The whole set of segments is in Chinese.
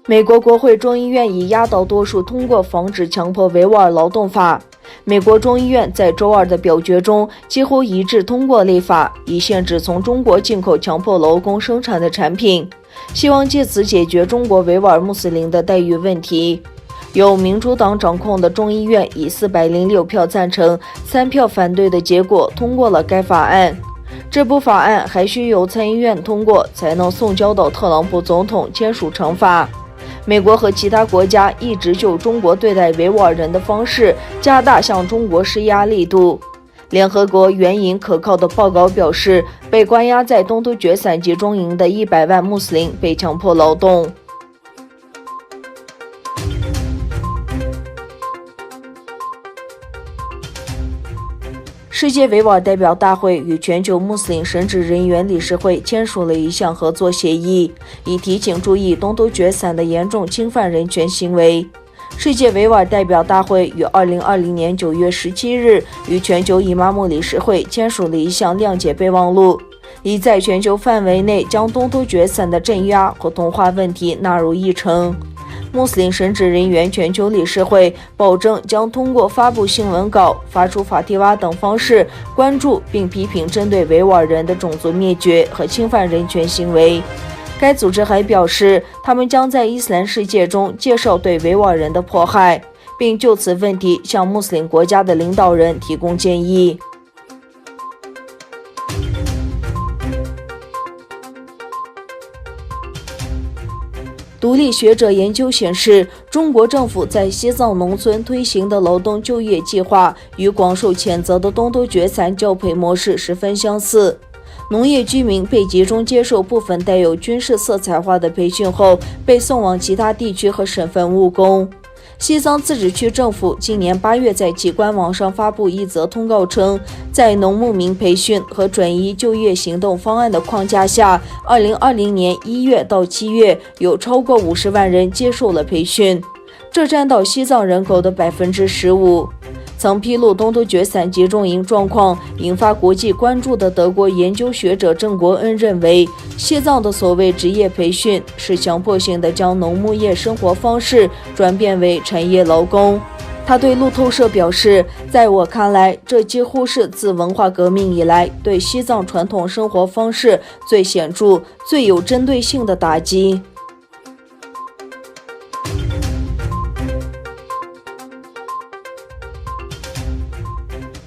美国国会众议院以压倒多数通过防止强迫维吾尔劳动法。美国众议院在周二的表决中几乎一致通过立法，以限制从中国进口强迫劳工生产的产品，希望借此解决中国维吾尔穆斯林的待遇问题。由民主党掌控的众议院以406票赞成、3票反对的结果通过了该法案。这部法案还需由参议院通过，才能送交到特朗普总统签署成法。美国和其他国家一直就中国对待维吾尔人的方式加大向中国施压力度。联合国援引可靠的报告表示，被关押在东突厥散集中营的100万穆斯林被强迫劳动。世界维吾尔代表大会与全球穆斯林神职人员理事会签署了一项合作协议，以提醒注意东突厥散的严重侵犯人权行为。世界维吾尔代表大会于2020年9月17日与全球伊玛目理事会签署了一项谅解备忘录，以在全球范围内将东突厥散的镇压和同化问题纳入议程。穆斯林神职人员全球理事会保证将通过发布新闻稿、发出法提瓦等方式关注并批评针对维吾尔人的种族灭绝和侵犯人权行为。该组织还表示，他们将在伊斯兰世界中介绍对维吾尔人的迫害，并就此问题向穆斯林国家的领导人提供建议。独立学者研究显示，中国政府在西藏农村推行的劳动就业计划与广受谴责的东突厥散教培模式十分相似。农业居民被集中接受部分带有军事色彩化的培训后，被送往其他地区和省份务工。西藏自治区政府今年8月在其官网上发布一则通告称，在农牧民培训和转移就业行动方案的框架下，2020年1月到7月有超过50万人接受了培训，这占到西藏人口的15%。曾披露东突厥散集中营状况引发国际关注的德国研究学者郑国恩认为，西藏的所谓职业培训是强迫性的将农牧业生活方式转变为产业劳工。他对路透社表示，在我看来，这几乎是自文化革命以来对西藏传统生活方式最显著、最有针对性的打击。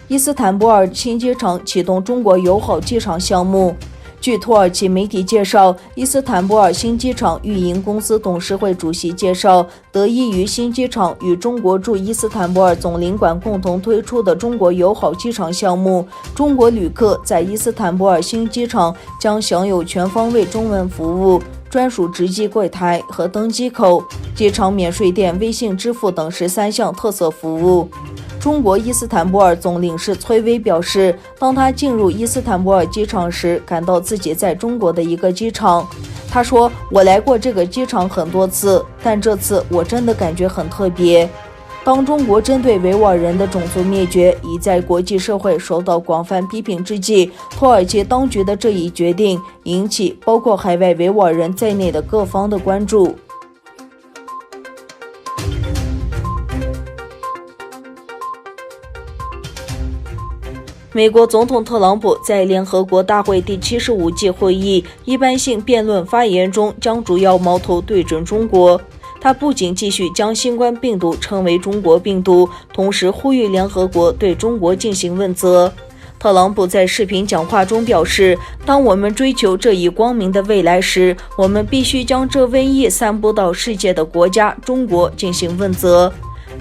伊斯坦布尔新机场启动中国友好机场项目。据土耳其媒体介绍，伊斯坦布尔新机场运营公司董事会主席介绍，得益于新机场与中国驻伊斯坦布尔总领馆共同推出的中国友好机场项目，中国旅客在伊斯坦布尔新机场将享有全方位中文服务、专属值机柜台和登机口、机场免税店、微信支付等13项特色服务。中国伊斯坦布尔总领事崔薇表示，当他进入伊斯坦布尔机场时，感到自己在中国的一个机场。他说，我来过这个机场很多次，但这次我真的感觉很特别。当中国针对维吾尔人的种族灭绝已在国际社会受到广泛批评之际，土耳其当局的这一决定引起包括海外维吾尔人在内的各方的关注。美国总统特朗普在联合国大会第75届会议一般性辩论发言中将主要矛头对准中国。他不仅继续将新冠病毒称为中国病毒，同时呼吁联合国对中国进行问责。特朗普在视频讲话中表示，当我们追求这一光明的未来时，我们必须将这瘟疫散布到世界的国家中国进行问责。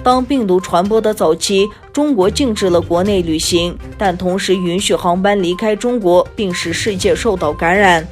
当病毒传播的早期，中国禁止了国内旅行，但同时允许航班离开中国，并使世界受到感染。